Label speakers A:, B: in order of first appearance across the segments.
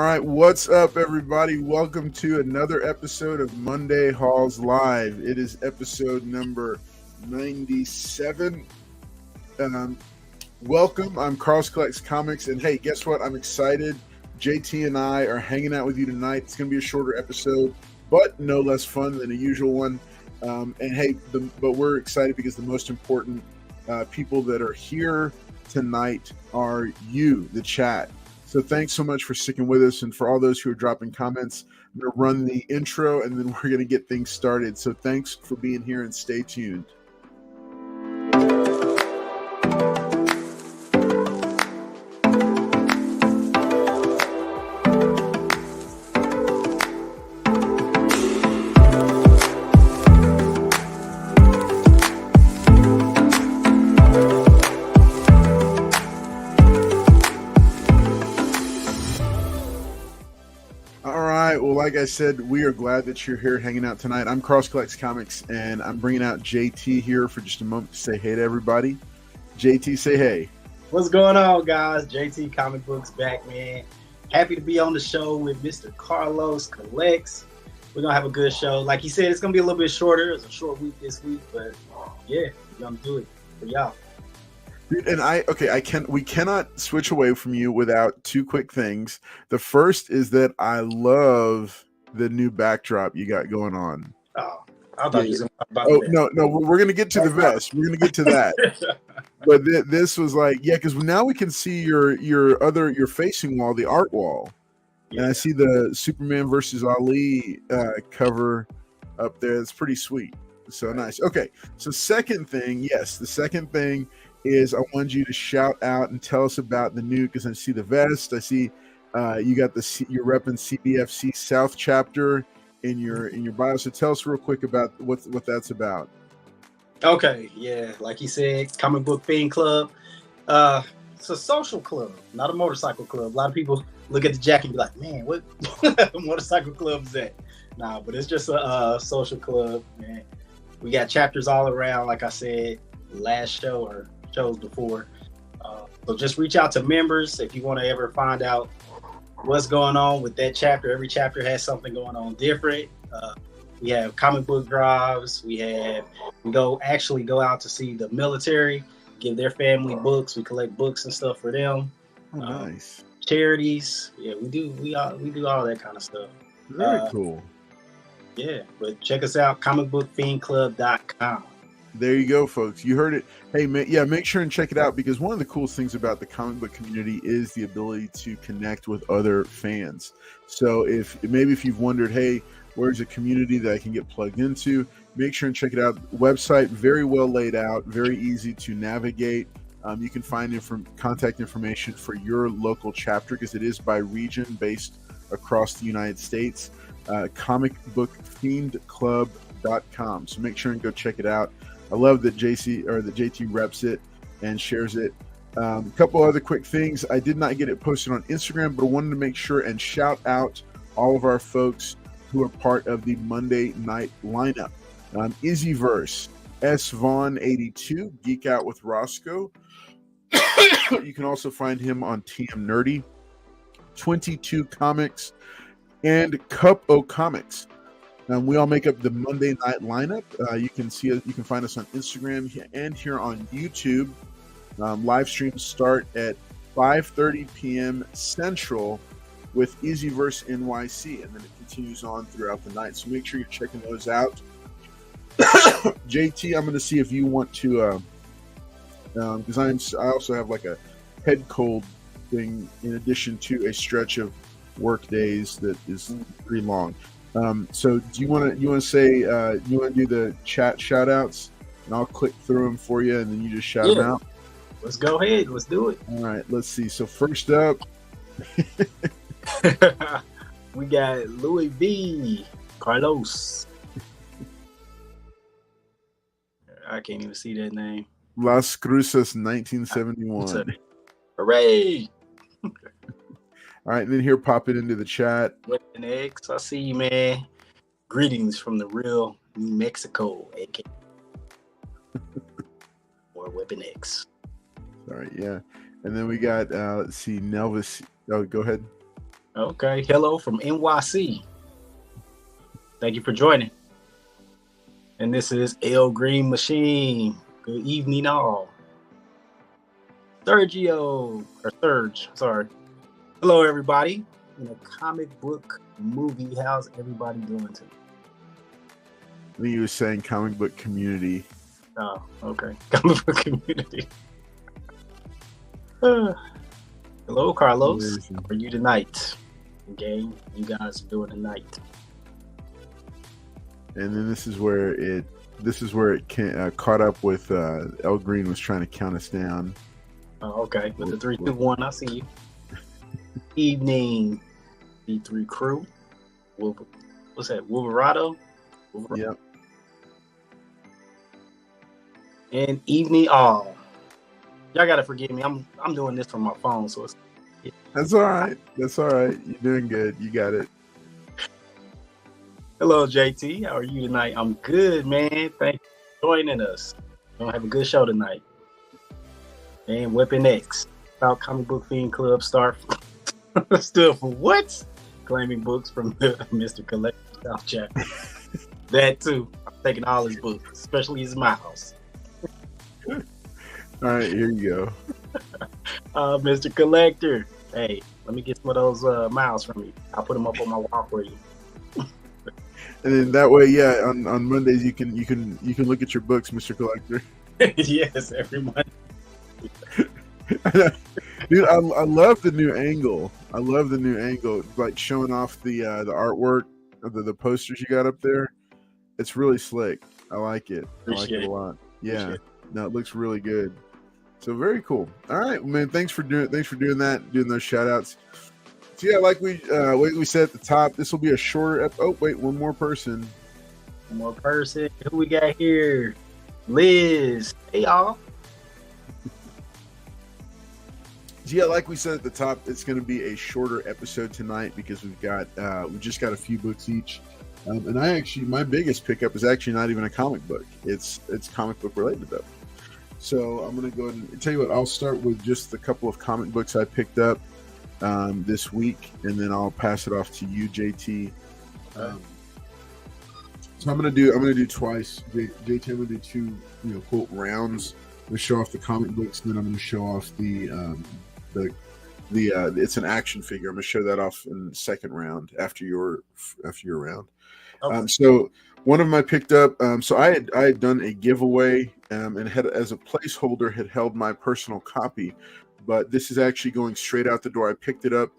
A: right, what's up, everybody? Welcome to another episode of Monday Halls Live. It is episode number 97. Welcome. I'm Carlos Collects Comics, and hey, guess what? I'm excited. JT and I are hanging out with you tonight. It's going to be a shorter episode, but no less fun than a usual one. But we're excited because the most important people that are here tonight are you, the chat. So thanks so much for sticking with us, and for all those who are dropping comments. I'm going to run the intro, and then we're going to get things started. So thanks for being here, and stay tuned. Like I said, we are glad that you're here hanging out tonight. I'm Carlos Collects Comics, and I'm bringing out JT here for just a moment to say hey to everybody. JT, say hey.
B: What's going on, guys? JT Comic Books back, man. Happy to be on the show with Mr. Carlos Collects. We're going to have a good show. Like he said, it's going to be a little bit shorter. It's a short week this week, but yeah, we're going to do it for y'all.
A: Dude, and we cannot switch away from you without two quick things. The first is that I love the new backdrop you got going on.
B: Oh, I thought you were about
A: no, we're gonna get to the vest. We're gonna get to that. But this was like, yeah, because now we can see your facing wall, the art wall, and I see the Superman versus Ali cover up there. It's pretty sweet. So nice. Okay, so the second thing is I want you to shout out and tell us about the new, because I see the vest, I see you got you're repping CBFC South chapter in your bio. So tell us real quick about what that's about.
B: Okay, yeah, like you said, Comic Book Fiend Club. It's a social club, not a motorcycle club. A lot of people look at the jacket and be like, "Man, what motorcycle club is that?" Nah, but it's just a social club, man. We got chapters all around, like I said last show or shows before. So just reach out to members if you want to ever find out what's going on with that chapter. Every chapter has something going on different. We have comic book drives. We go out to see the military, give their family books. We collect books and stuff for them.
A: Oh, nice.
B: Charities. Yeah, we do all that kind of stuff.
A: Very cool.
B: Yeah, but check us out, comicbookfiendclub.com.
A: There you go, folks. You heard it. Hey, make sure and check it out, because one of the coolest things about the comic book community is the ability to connect with other fans. So if you've wondered, hey, where's a community that I can get plugged into, make sure and check it out. Website, very well laid out, very easy to navigate. You can find contact information for your local chapter, because it is by region, based across the United States. comicbookfiendclub.com. So make sure and go check it out. I love that JT reps it and shares it. A couple other quick things. I did not get it posted on Instagram, but I wanted to make sure and shout out all of our folks who are part of the Monday night lineup. Izzyverse, S Vaughn 82, Geek Out with Roscoe. You can also find him on TM Nerdy, 22 Comics, and Cup O Comics. We all make up the Monday night lineup. You can find us on Instagram and here on YouTube. Live streams start at 5:30 p.m. Central with Izzyverse NYC, and then it continues on throughout the night. So make sure you're checking those out. JT, I'm going to see if you want to, because I also have like a head cold thing in addition to a stretch of work days that is pretty long. So do you want to say you want to do the chat shout outs, and I'll click through them for you, and then you just shout them out?
B: Let's go ahead. Let's do it.
A: All right. Let's see. So first up,
B: we got Louis V. Carlos. I can't even see that name.
A: Las Cruces 1971.
B: Hooray!
A: All right, and then here, pop it into the chat.
B: Weapon X, I see you, man. Greetings from the real New Mexico, aka or Weapon X.
A: Sorry, yeah. And then we got, let's see, Nelvis. Oh, go ahead.
B: Okay. Hello from NYC. Thank you for joining. And this is L Green Machine. Good evening, all. Serge, sorry. Hello, everybody. In a comic book movie, how's everybody doing today?
A: I think you were saying comic book community.
B: Oh, okay. Comic book community. Hello, Carlos. How are you tonight? Game, you guys are doing tonight.
A: And then this is where it caught up with El Green was trying to count us down.
B: Oh, okay. With the 3, 2, 1, I see you. Evening, D3 crew. What's that? Wolverado?
A: Yep.
B: And evening all. Y'all gotta forgive me. I'm doing this from my phone, so it's.
A: That's all right. That's all right. You're doing good. You got it.
B: Hello, JT. How are you tonight? I'm good, man. Thank you for joining us. We're gonna have a good show tonight. And Weapon X, about Comic Book Fiend Club stood for what? Claiming books from Mr. Collector South Chapter. That too. I'm taking all his books, especially his Miles.
A: All right, here you
B: go. Mr. Collector, hey, let me get some of those Miles from you. I'll put them up on my wall for you.
A: And then that way, yeah, on Mondays you can look at your books, Mr. Collector.
B: Yes, every Monday.
A: Dude, I love the new angle. I love the new angle, like showing off the artwork of the posters you got up there. It's really slick. I like it. I like it a lot. Yeah, no, it looks really good. So very cool. All right, man. Thanks for doing that, doing those shout outs. So yeah, like we said at the top, this will be a shorter. Oh wait, one more person.
B: One more person. Who we got here? Liz. Hey y'all.
A: Yeah, like we said at the top, it's going to be a shorter episode tonight because we just got a few books each, and my biggest pickup is actually not even a comic book. It's comic book related though. So I'm going to go ahead and tell you what. I'll start with just a couple of comic books I picked up this week, and then I'll pass it off to you, JT. So I'm going to do twice. JT, I'm going to do two, quote rounds. I'm going to show off the comic books, and then I'm going to show off the it's an action figure. I'm going to show that off in the second round after your round. Okay. So one of them I picked up. So I had done a giveaway and had as a placeholder had held my personal copy, but this is actually going straight out the door. I picked it up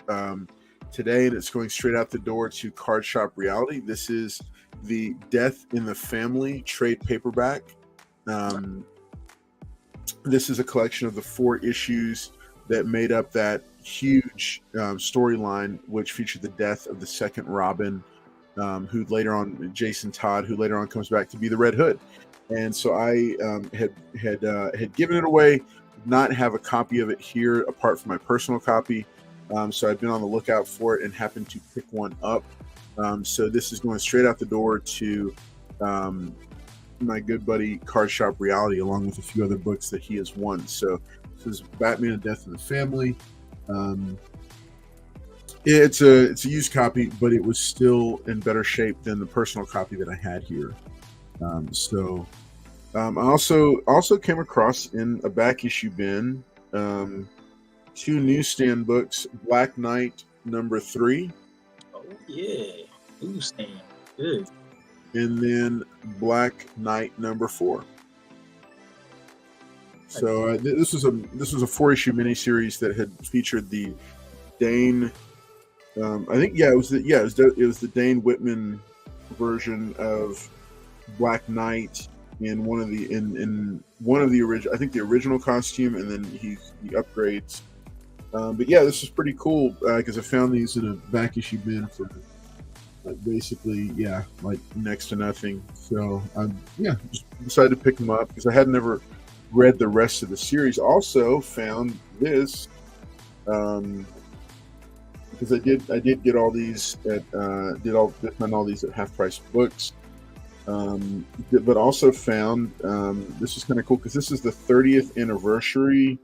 A: today, and it's going straight out the door to Card Shop Reality. This is the Death in the Family trade paperback. This is a collection of the 4 issues that made up that huge storyline, which featured the death of the second Robin, who later on, Jason Todd, who later on comes back to be the Red Hood. And so I had given it away, not have a copy of it here apart from my personal copy. So I've been on the lookout for it and happened to pick one up. So this is going straight out the door to my good buddy Card Shop Reality, along with a few other books that he has won. So this is Batman and Death in the Family. It's a used copy, but it was still in better shape than the personal copy that I had here. I also came across in a back issue bin 2 newsstand books, Black Knight #3.
B: Oh yeah, newsstand, good.
A: And then Black Knight #4. So this was a 4-issue miniseries that had featured the Dane. It was the Dane Whitman version of Black Knight in one of the original. I think the original costume, and then he upgrades. But yeah, this is pretty cool because I found these in a back issue bin for basically like next to nothing. So just decided to pick them up because I had never read the rest of the series. Also found this because I did get all these at find all these at Half Price Books, but also found this is kind of cool because this is the 30th anniversary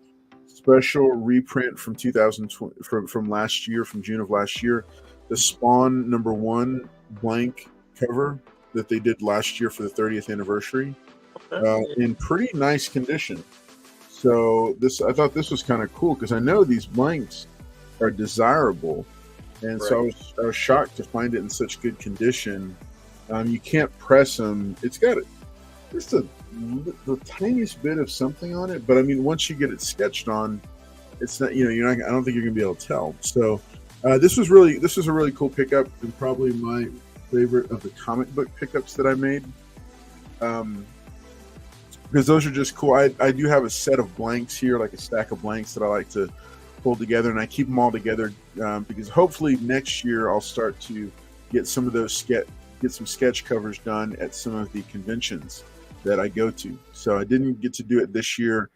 A: special reprint from 2020 from last year, from June of last year, the Spawn #1 blank cover that they did last year for the 30th anniversary, in pretty nice condition. So I thought this was kind of cool because I know these blanks are desirable, and so I was shocked to find it in such good condition. You can't press them. It's got just the tiniest bit of something on it, but I mean, once you get it sketched on, it's not, you're not. I don't think you're gonna be able to tell. So this was a really cool pickup, and probably my favorite of the comic book pickups that I made. Because those are just cool. I do have a set of blanks here, like a stack of blanks that I like to pull together, and I keep them all together because hopefully next year I'll start to get some of those get some sketch covers done at some of the conventions that I go to. So I didn't get to do it this year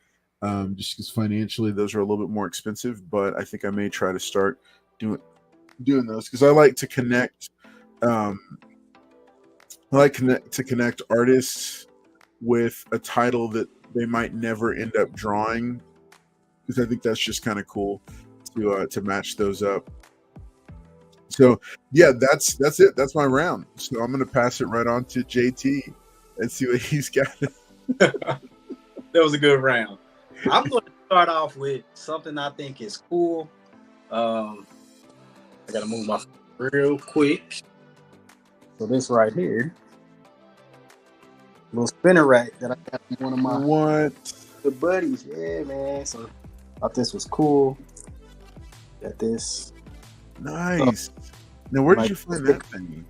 A: just because financially those are a little bit more expensive, but I think I may try to start doing those because I like to connect. I like to connect artists with a title that they might never end up drawing, because I think that's just kind of cool to match those up. So yeah, that's it. That's my round. So I'm gonna pass it right on to JT and see what he's got.
B: That was a good round. I'm going to start off with something I think is cool. I gotta move my real quick. So this right here, little spinner rack that I got from one of my good buddies. Yeah, man. So I thought this was cool. Got this.
A: Nice. Now, where did you find that thing?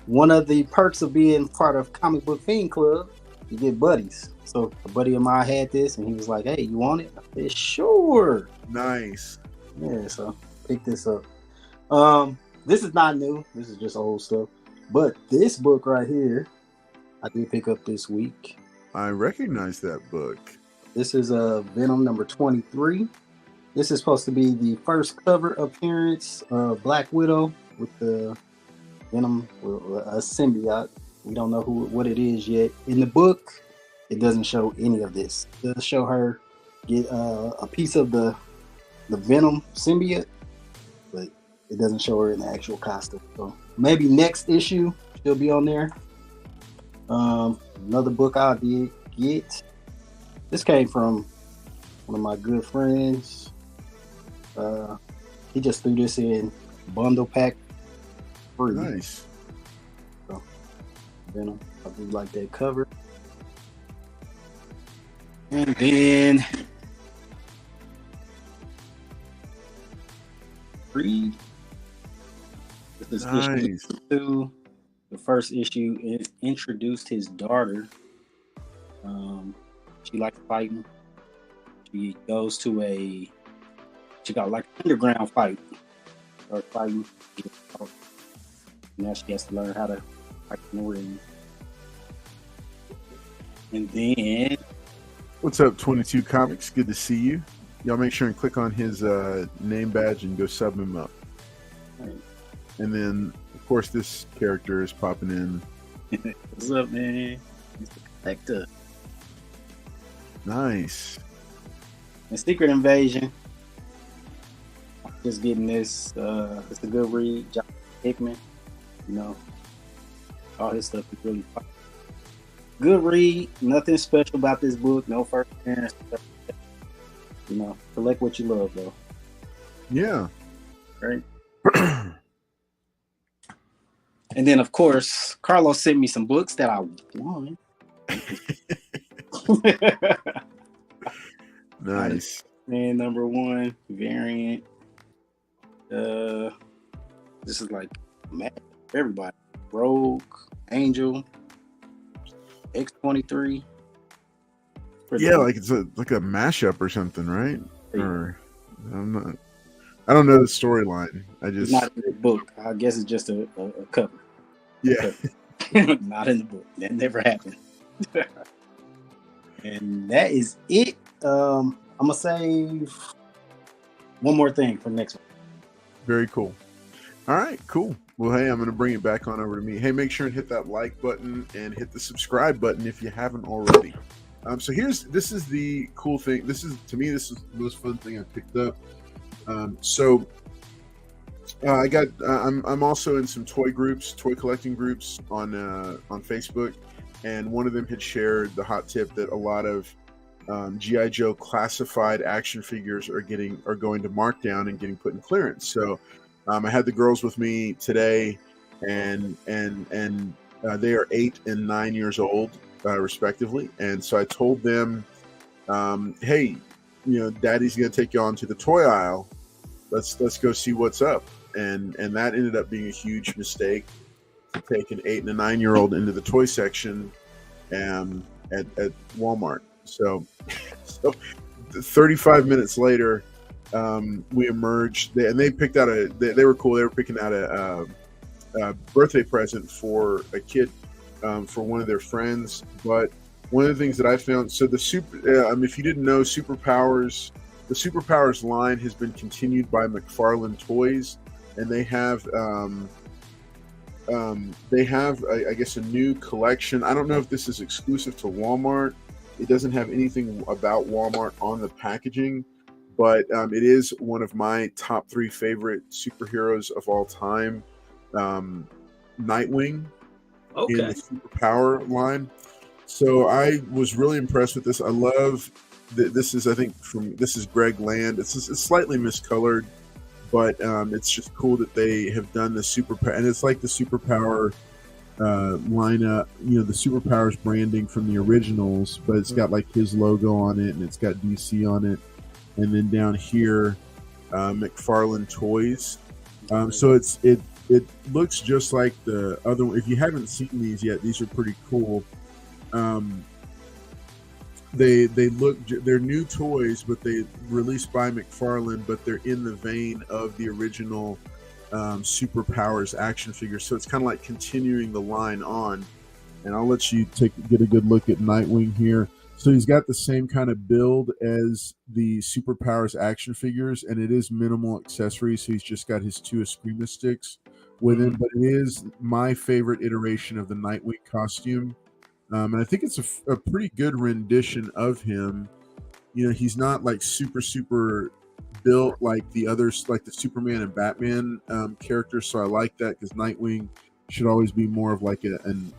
B: One of the perks of being part of Comic Book Fiend Club, you get buddies. So a buddy of mine had this, and he was like, "Hey, you want it?" I said, "Sure."
A: Nice.
B: Yeah. So pick this up. This is not new. This is just old stuff. But this book right here, I did pick up this week.
A: I recognize that book.
B: This is Venom #23. This is supposed to be the first cover appearance of Black Widow with the Venom, a symbiote. We don't know what it is yet. In the book, it doesn't show any of this. It does show her get a piece of the Venom symbiote, but it doesn't show her in the actual costume. So maybe next issue she'll be on there. Another book I did get. This came from one of my good friends. He just threw this in bundle pack free.
A: Nice.
B: So, Venom, I do like that cover. And then read. This is issue 2. The first issue introduced his daughter. She likes fighting. She goes to she got like an underground fight. Or fighting. Now she has to learn how to fight in the ring. And then,
A: what's up, 22 Comics? Good to see you. Y'all make sure and click on his name badge and go sub him up.
B: Right.
A: And then, of course, this character is popping in.
B: What's up, man? Hector.
A: Nice.
B: And Secret Invasion. I'm just getting this. It's a good read. John Hickman. All his stuff is really fun. Good read. Nothing special about this book. No first appearance. Collect what you love, though.
A: Yeah.
B: Right. And then, of course, Carlos sent me some books that I want.
A: Nice.
B: Man, #1 variant. This is like mad for everybody. Rogue, Angel, X-23.
A: Yeah, like it's like a mashup or something, right? Yeah. Or I don't know the storyline.
B: It's not in the book. I guess it's just a cover.
A: Yeah.
B: Not in the book. That never happened. And that is it. I'm gonna save one more thing for next one.
A: Very cool. All right, cool. Well, hey, I'm going to bring it back on over to me. Hey, make sure and hit that like button and hit the subscribe button if you haven't already. So this is the cool thing. This is the most fun thing I picked up. So I got I'm also in some toy collecting groups on Facebook, and one of them had shared the hot tip that a lot of GI Joe classified action figures are going to markdown and getting put in clearance. So I had the girls with me today, and they are 8 and 9 years old, respectively. And so I told them, hey, Daddy's going to take you on to the toy aisle. Let's go see what's up. And that ended up being a huge mistake, to take an 8 and a 9 year old into the toy section at Walmart. So 35 minutes later, we emerged, and they picked out they were cool. They were picking out a birthday present for a kid, for one of their friends. But one of the things that I found, so if you didn't know, the Superpowers line has been continued by McFarlane Toys, and they have I guess a new collection. I don't know if this is exclusive to Walmart. It doesn't have anything about Walmart on the packaging, but it is one of my top 3 favorite superheroes of all time, Nightwing, in the Superpower line. So I was really impressed with this. I love this is Greg Land. It's slightly miscolored, but it's just cool that they have done the Superpower, and it's like the Superpower lineup, the Superpowers branding from the originals, but it's got like his logo on it, and it's got DC on it, and then down here, McFarlane Toys. So it looks just like the other one. If you haven't seen these yet, these are pretty cool. They're new toys, but they released by McFarlane, but they're in the vein of the original Superpowers action figures. So it's kind of like continuing the line on. And I'll let you get a good look at Nightwing here. So he's got the same kind of build as the Superpowers action figures, and it is minimal accessories. So he's just got his 2 Eskrima sticks with him, but it is my favorite iteration of the Nightwing costume. And I think it's a pretty good rendition of him. He's not like super built like the others, like the Superman and Batman characters. So I like that, because Nightwing should always be more of like an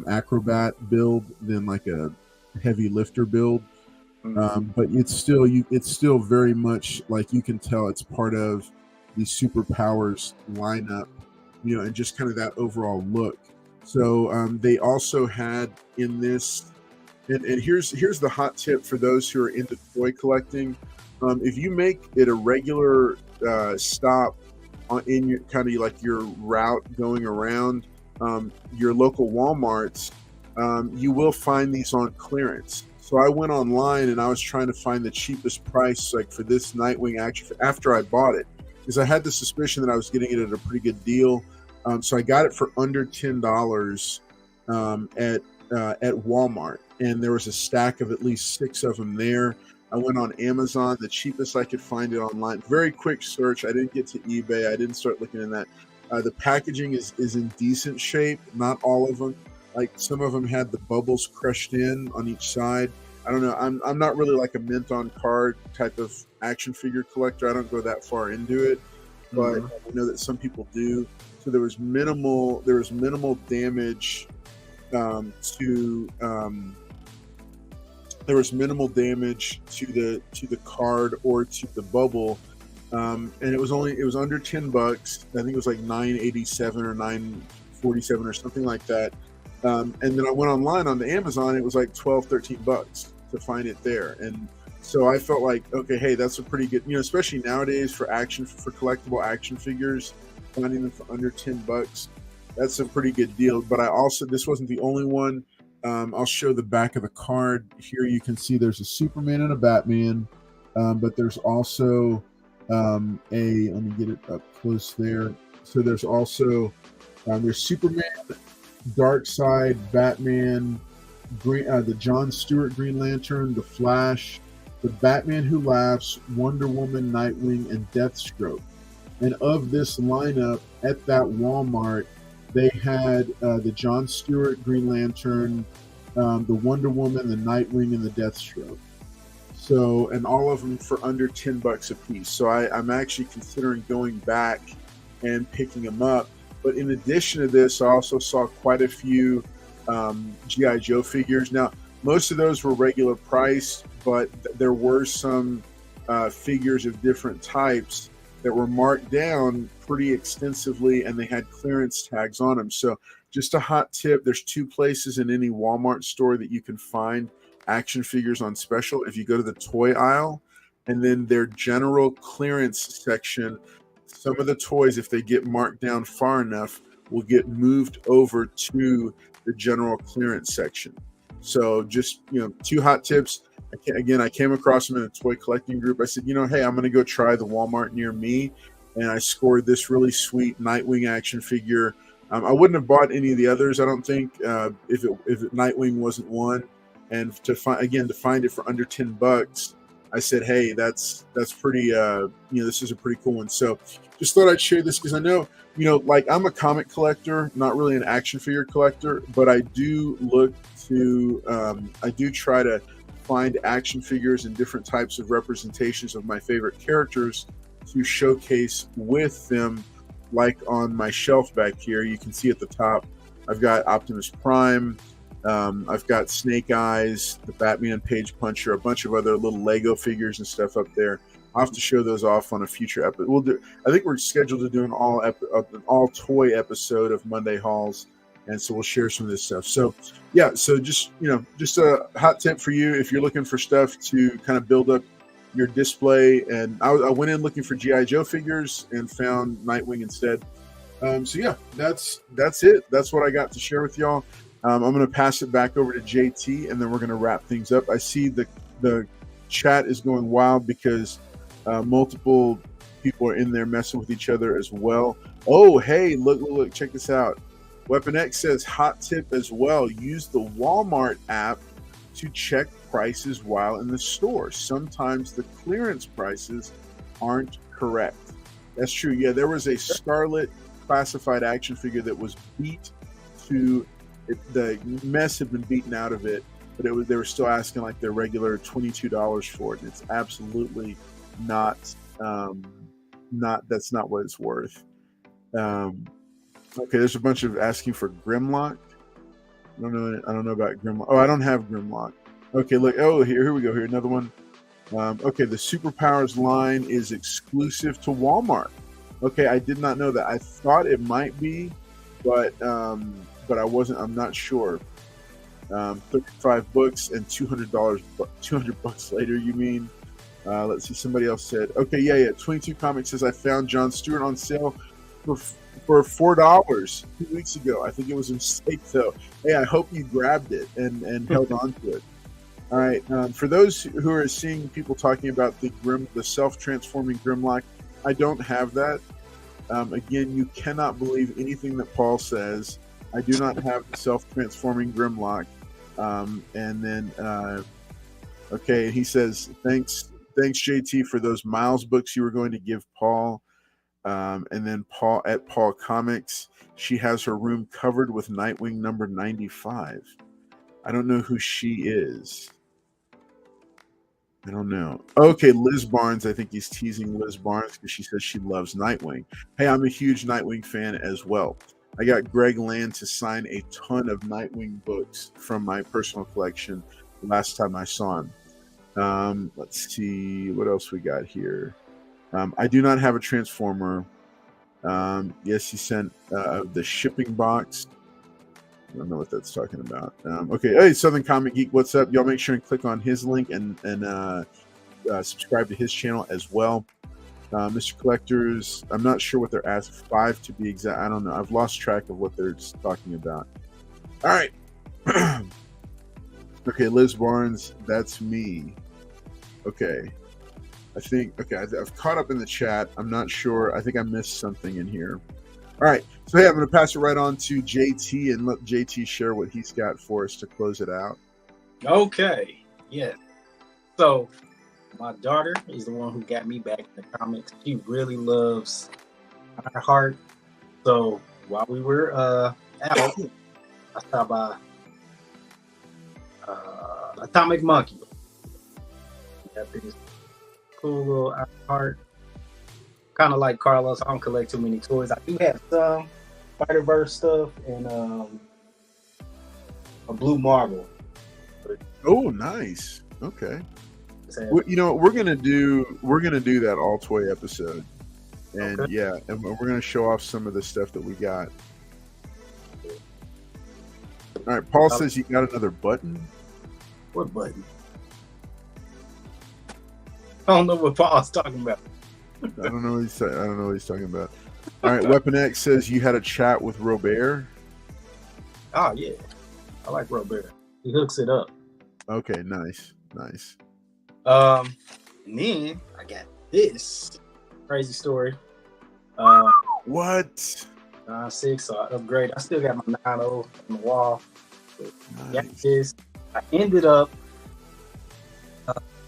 A: acrobat build than like a heavy lifter build. But it's still very much like, you can tell it's part of the Superpowers lineup, and just kind of that overall look. So they also had in this, and here's the hot tip for those who are into toy collecting. If you make it a regular stop in your kind of like your route going around your local Walmarts, you will find these on clearance. So I went online and I was trying to find the cheapest price, like for this Nightwing action, after I bought it, because I had the suspicion that I was getting it at a pretty good deal. So I got it for under $10 at Walmart, and there was a stack of at least 6 of them there. I went on Amazon, the cheapest I could find it online. Very quick search. I didn't get to eBay. I didn't start looking in that. The packaging is in decent shape. Not all of them. Like some of them had the bubbles crushed in on each side. I don't know. I'm not really like a mint on card type of action figure collector. I don't go that far into it, but I know that some people do. So there was minimal damage to the card or to the bubble, and it was under $10. I think it was like $9.87 or $9.47 or something like that. And then I went online on the Amazon. It was like $12-13 to find it there, and so I felt like, okay, hey, that's a pretty good, especially nowadays for collectible action figures. Finding them for under $10, that's a pretty good deal. But this wasn't the only one. I'll show the back of the card here. You can see there's a Superman and a Batman, but there's also let me get it up close there. So there's also there's Superman, Darkseid, Batman, the John Stewart Green Lantern, the Flash, the Batman Who Laughs, Wonder Woman, Nightwing, and Deathstroke. And of this lineup at that Walmart, they had the John Stewart Green Lantern, the Wonder Woman, the Nightwing, and the Deathstroke. So, and all of them for under $10 a piece. So I'm actually considering going back and picking them up. But in addition to this, I also saw quite a few G.I. Joe figures. Now, most of those were regular price, but there were some figures of different types that were marked down pretty extensively, and they had clearance tags on them. So just a hot tip, there's 2 places in any Walmart store that you can find action figures on special. If you go to the toy aisle and then their general clearance section, some of the toys, if they get marked down far enough, will get moved over to the general clearance section. So just, 2 hot tips. I came across them in a toy collecting group. I said, hey, I'm going to go try the Walmart near me. And I scored this really sweet Nightwing action figure. I wouldn't have bought any of the others, I don't think, if Nightwing wasn't one. And to find it for under $10, I said, hey, that's pretty. This is a pretty cool one. So just thought I'd share this because I know, like I'm a comic collector, not really an action figure collector, but I do try to find action figures and different types of representations of my favorite characters to showcase with them. Like on my shelf back here, you can see at the top, I've got Optimus Prime. I've got Snake Eyes, the Batman Page Puncher, a bunch of other little Lego figures and stuff up there. I'll have to show those off on a future episode. I think we're scheduled to do an all toy episode of Monday Hauls, and so we'll share some of this stuff. So yeah, so just a hot tip for you if you're looking for stuff to kind of build up your display. And I went in looking for G.I. Joe figures and found Nightwing instead. So yeah, that's it. That's what I got to share with y'all. I'm going to pass it back over to JT, and then we're going to wrap things up. I see the chat is going wild because multiple people are in there messing with each other as well. Oh, hey, look, check this out. Weapon X says, hot tip as well. Use the Walmart app to check prices while in the store. Sometimes the clearance prices aren't correct. That's true. Yeah, there was a Scarlet classified action figure that was beat to... the mess had been beaten out of it, but they were still asking like their regular $22 for it. And it's absolutely not that's not what it's worth. Okay, there's a bunch of asking for Grimlock. I don't know about Grimlock. Oh, I don't have Grimlock. Okay, look. Oh, here we go. Here, another one. Okay, the Superpowers line is exclusive to Walmart. Okay, I did not know that. I thought it might be, but I wasn't. I'm not sure. 35 books and $200. $200 later, you mean? Let's see. Somebody else said, okay, yeah. 22 Comics says I found Jon Stewart on sale for $4 2 weeks ago. I think it was a mistake though. Hey, I hope you grabbed it and held on to it. All right. For those who are seeing people talking about the self-transforming Grimlock, I don't have that. Again, you cannot believe anything that Paul says. I do not have the self-transforming Grimlock. And then, okay, he says, thanks, JT, for those Miles books you were going to give Paul. And then Paul Comics, she has her room covered with Nightwing number 95. I don't know who she is. I don't know. Okay, Liz Barnes. I think he's teasing Liz Barnes because she says she loves Nightwing. Hey, I'm a huge Nightwing fan as well. I got Greg Land to sign a ton of Nightwing books from my personal collection the last time I saw him. Let's see what else we got here. I do not have a Transformer. Yes, he sent the shipping box. I don't know what that's talking about. Okay, hey, Southern Comic Geek, what's up? Y'all make sure and click on his link and subscribe to his channel as well. Mr. Collectors, I'm not sure what they're asking. 5 to be exact. I don't know. I've lost track of what they're talking about. All right. Okay, Liz Barnes, that's me. Okay. I've caught up in the chat. I'm not sure. I think I missed something in here. All right. So, hey, I'm going to pass it right on to JT and let JT share what he's got for us to close it out.
B: Okay. Yeah. So, my daughter is the one who got me back in the comics. She really loves Ironheart. So, while we were out, I stopped by Atomic Monkey. That thing is cool little art. Kind of like Carlos. I don't collect too many toys. I do have some Spider-Verse stuff and a Blue Marvel.
A: Oh, nice. Okay.
B: So,
A: Well, you know what we're gonna do? We're gonna do that all toy episode, and
B: Okay.
A: yeah, and we're gonna show off some of the stuff that we got. All right, Paul says you got another button.
B: what button? I don't know what Paul's talking about.
A: I don't know. I don't know what he's talking about. All right, Weapon X says you had a chat with Robert.
B: Oh yeah, I like Robert. He hooks it up.
A: Okay, nice.
B: And then I got this crazy story.
A: What?
B: 9.6, so I upgrade. I still got my 9.0 on the wall. Got
A: Nice.
B: this. I ended up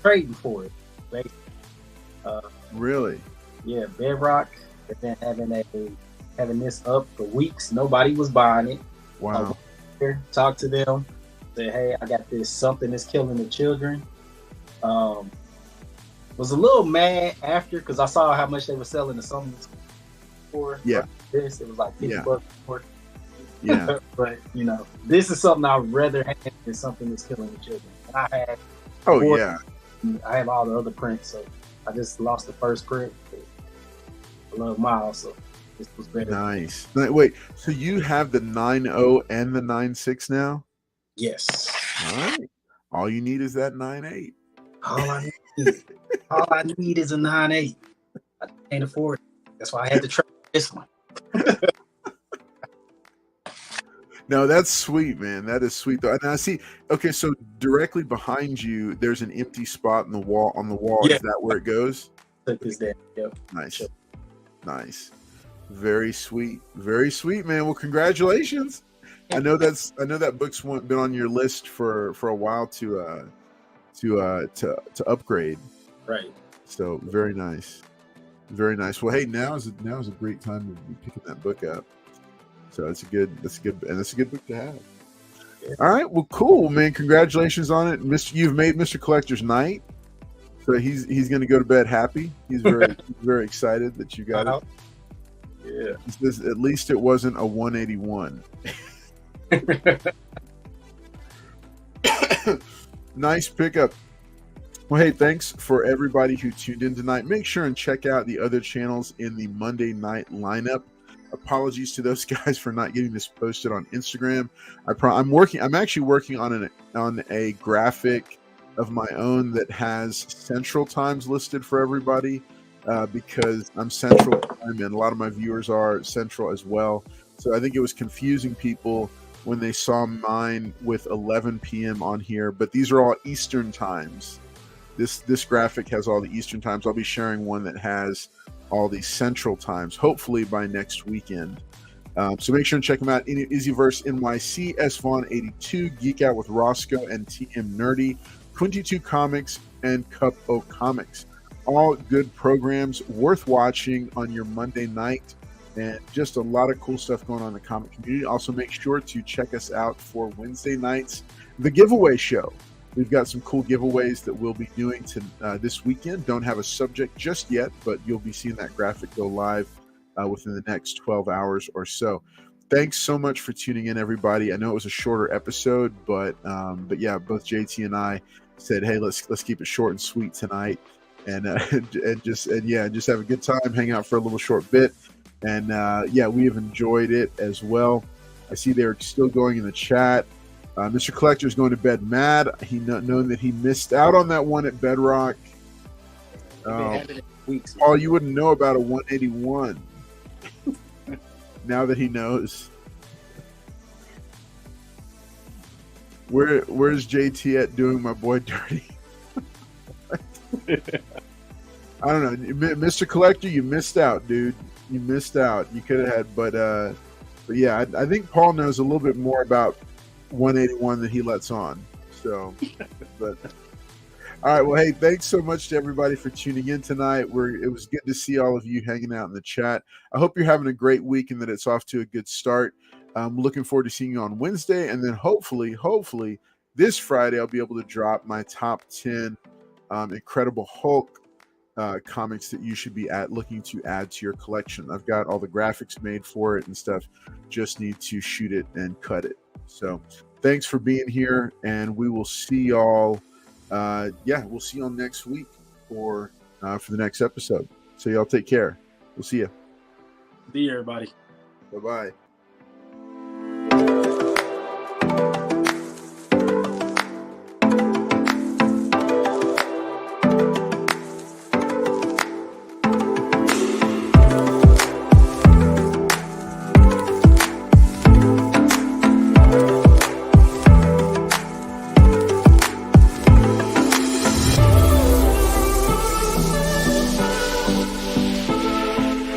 B: trading for it. Basically.
A: Really?
B: Yeah, Bedrock. And then having this up for weeks. Nobody was buying it.
A: Wow.
B: Talk to them. Say, hey, I got this something that's killing the children. Was a little mad after because I saw how much they were selling the something for.
A: Yeah.
B: This it was like $50
A: Yeah.
B: for.
A: Yeah.
B: But you know, this is something I'd rather have than something that's killing the children. And
A: Oh
B: Or-
A: yeah.
B: I have all the other prints, so I just lost the first print. I love Miles, so this was better.
A: Nice. Wait, so you have the 9.0 and the 9.6 now?
B: Yes.
A: All right. All you need is that 9.8.
B: All I need is a 9.8. I can't afford it. That's why I had to try this one.
A: No, that's sweet, man. That is sweet. Though. And I see. Okay, so directly behind you, there's an empty spot in the wall. On the wall,
B: Yeah.
A: is that where it goes?
B: Took this down. Yep.
A: Nice,
B: Sure.
A: nice, very sweet, man. Well, congratulations. I know that book's been on your list for a while to upgrade.
B: Right.
A: So very nice. Well, hey, now is a great time to be picking that book up. So that's a good book to have.
B: Yeah.
A: All right, well, cool, man. Congratulations on it, Mr. You've made Mr. Collector's night. So he's going to go to bed happy. He's very excited that you got it.
B: Yeah.
A: He says, at least it wasn't a 181. Nice pickup. Well, hey, thanks for everybody who tuned in tonight. Make sure and check out the other channels in the Monday night lineup. Apologies to those guys for not getting this posted on Instagram. I'm actually working on a graphic of my own that has Central Times listed for everybody because I'm Central Time and a lot of my viewers are Central as well. So I think it was confusing people when they saw mine with 11 p.m. on here, but these are all Eastern times. This graphic has all the Eastern times. I'll be sharing one that has all the Central times, hopefully by next weekend. So make sure and check them out. Izzyverse NYC, S Vaughn 82, Geek Out with Roscoe and TM Nerdy, 22 Comics, and Cup O Comics. All good programs worth watching on your Monday night, and just a lot of cool stuff going on in the comic community. Also, make sure to check us out for Wednesday nights, the giveaway show. We've got some cool giveaways that we'll be doing this weekend. Don't have a subject just yet, but you'll be seeing that graphic go live within the next 12 hours or so. Thanks so much for tuning in, everybody. I know it was a shorter episode, but yeah, both JT and I said, hey, let's keep it short and sweet tonight, and just have a good time, hang out for a little short bit, and yeah, we have enjoyed it as well. I see they're still going in the chat. Mr. Collector is going to bed mad. He knowing that he missed out on that one at Bedrock.
B: Weeks.
A: Paul, you wouldn't know about a 181. Now that he knows. Where's JT at doing my boy dirty? I don't know. Mr. Collector, you missed out, dude. You missed out. You could have had, but yeah, I think Paul knows a little bit more about 181 that he lets on. So, but all right. Well, hey, thanks so much to everybody for tuning in tonight. It was good to see all of you hanging out in the chat. I hope you're having a great week and that it's off to a good start. I'm looking forward to seeing you on Wednesday, and then hopefully this Friday, I'll be able to drop my top 10 Incredible Hulk comics that you should be looking to add to your collection. I've got all the graphics made for it and stuff. Just need to shoot it and cut it. So thanks for being here, and we will see y'all. We'll see y'all next week for the next episode. So y'all take care. We'll see you.
C: See you, everybody.
A: Bye-bye.